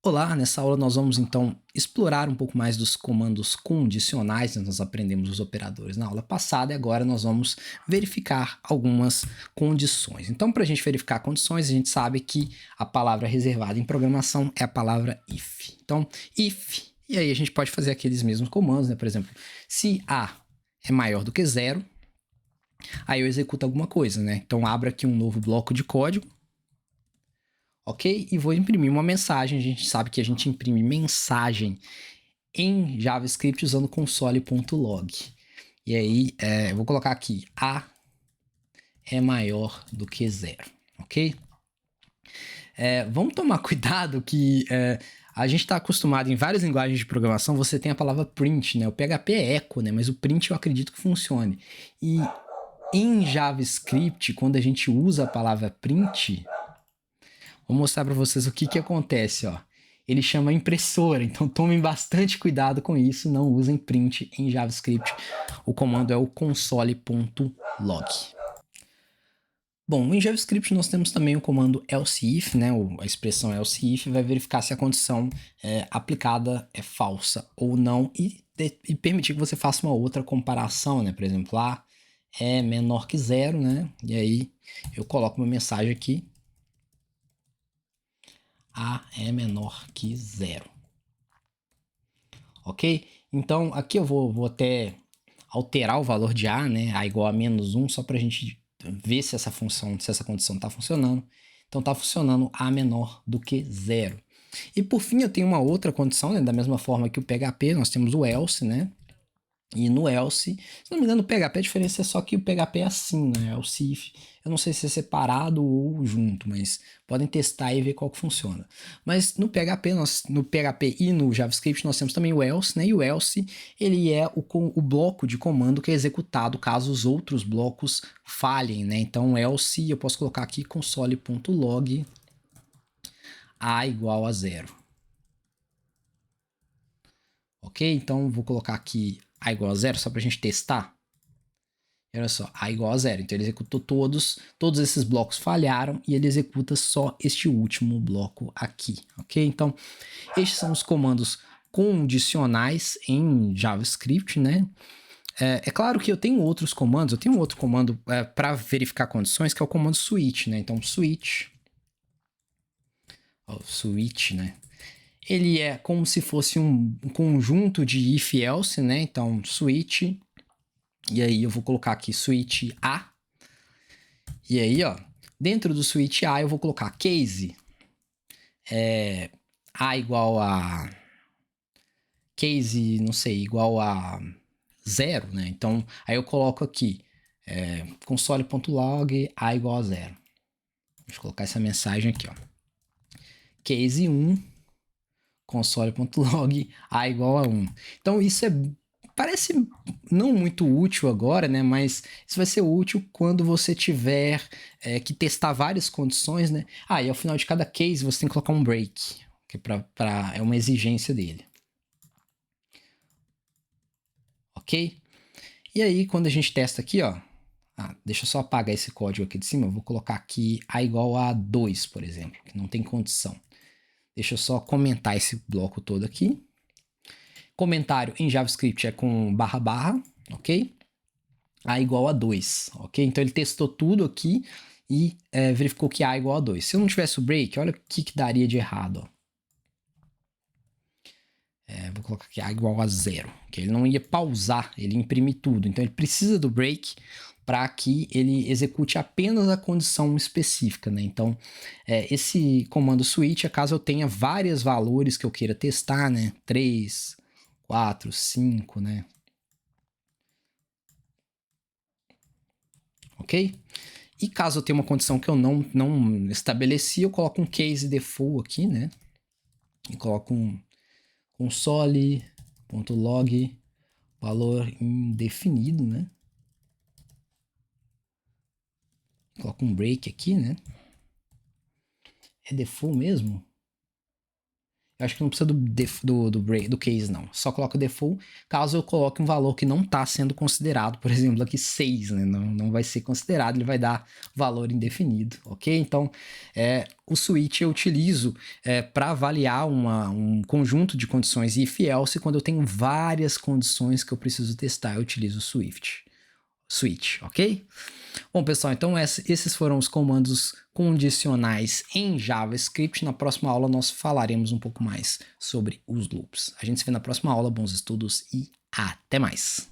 Olá, nessa aula nós vamos então explorar um pouco mais dos comandos condicionais, né? Nós aprendemos os operadores na aula passada e agora nós vamos verificar algumas condições. Então, para a gente verificar condições, a gente sabe que a palavra reservada em programação é a palavra if. Então, if, e aí a gente pode fazer aqueles mesmos comandos, né? Por exemplo, se A é maior do que zero, aí eu executo alguma coisa, né? Então, abro aqui um novo bloco de código, ok? E vou imprimir uma mensagem. A gente sabe que a gente imprime mensagem em JavaScript usando console.log. E aí, eu vou colocar aqui, A é maior do que zero, ok? Vamos tomar cuidado que a gente está acostumado em várias linguagens de programação, você tem a palavra print, né? O PHP é echo, né? Mas o print eu acredito que funcione. E em JavaScript, quando a gente usa a palavra print, vou mostrar para vocês o que acontece, ó. Ele chama impressora, então tomem bastante cuidado com isso, não usem print em JavaScript. O comando é o console.log. Bom, em JavaScript nós temos também o comando else-if, né? A expressão else-if vai verificar se a condição aplicada é falsa ou não e permitir que você faça uma outra comparação, né? Por exemplo, A é menor que zero, né? E aí eu coloco uma mensagem aqui, A é menor que zero. Ok? Então, aqui eu vou até alterar o valor de A, né? A igual a menos 1, só para a gente ver se essa função, se essa condição está funcionando. Então, está funcionando A menor do que zero. E por fim, eu tenho uma outra condição, né? Da mesma forma que o PHP, nós temos o else, né? E no else, se não me engano, o PHP, a diferença é só que o PHP é assim, né? Else if. Eu não sei se é separado ou junto, mas podem testar e ver qual que funciona. Mas no PHP, no PHP e no JavaScript, nós temos também o else, né? E o else, ele é o bloco de comando que é executado caso os outros blocos falhem, né? Então, else, eu posso colocar aqui console.log a igual a zero. Ok? Então, vou colocar aqui a igual a zero só para a gente testar. E olha só, A igual a zero. Então ele executou todos esses blocos falharam e ele executa só este último bloco aqui, ok? Então, estes são os comandos condicionais em JavaScript, né? É claro que eu tenho outros comandos, eu tenho um outro comando para verificar condições, que é o comando switch, né? Então, switch, né? Ele é como se fosse um conjunto de if-else, né? Então, switch, e aí eu vou colocar aqui switch A, e aí, ó, dentro do switch A eu vou colocar case A igual a case, não sei, igual a zero, né? Então, aí eu coloco aqui console.log A igual a zero. Deixa eu colocar essa mensagem aqui, ó. Case 1 console.log A igual a 1. Então, isso parece não muito útil agora, né? Mas isso vai ser útil quando você tiver que testar várias condições, né? E ao final de cada case você tem que colocar um break, que é uma exigência dele. Ok? E aí, quando a gente testa aqui, ó, deixa eu só apagar esse código aqui de cima, eu vou colocar aqui A igual a 2, por exemplo, que não tem condição. Deixa eu só comentar esse bloco todo aqui. Comentário em JavaScript é com barra barra, ok? A igual a 2, ok? Então ele testou tudo aqui e verificou que A é igual a 2. Se eu não tivesse o break, olha o que daria de errado, ó. Vou colocar aqui A igual a 0, que ele não ia pausar, ele ia imprimir tudo. Então ele precisa do break para que ele execute apenas a condição específica, né? Então, esse comando switch é caso eu tenha vários valores que eu queira testar, né? 3, 4, 5, né? Ok? E caso eu tenha uma condição que eu não estabeleci, eu coloco um case default aqui, né? E coloco um console.log valor indefinido, né? Coloco um break aqui, né? É default mesmo? Eu acho que não precisa do case, não. Só coloca o default caso eu coloque um valor que não está sendo considerado. Por exemplo, aqui 6, né? Não vai ser considerado, ele vai dar valor indefinido, ok? Então, o switch eu utilizo para avaliar um conjunto de condições if-else quando eu tenho várias condições que eu preciso testar. Eu utilizo o switch, ok? Bom, pessoal, então esses foram os comandos condicionais em JavaScript. Na próxima aula nós falaremos um pouco mais sobre os loops. A gente se vê na próxima aula. Bons estudos e até mais!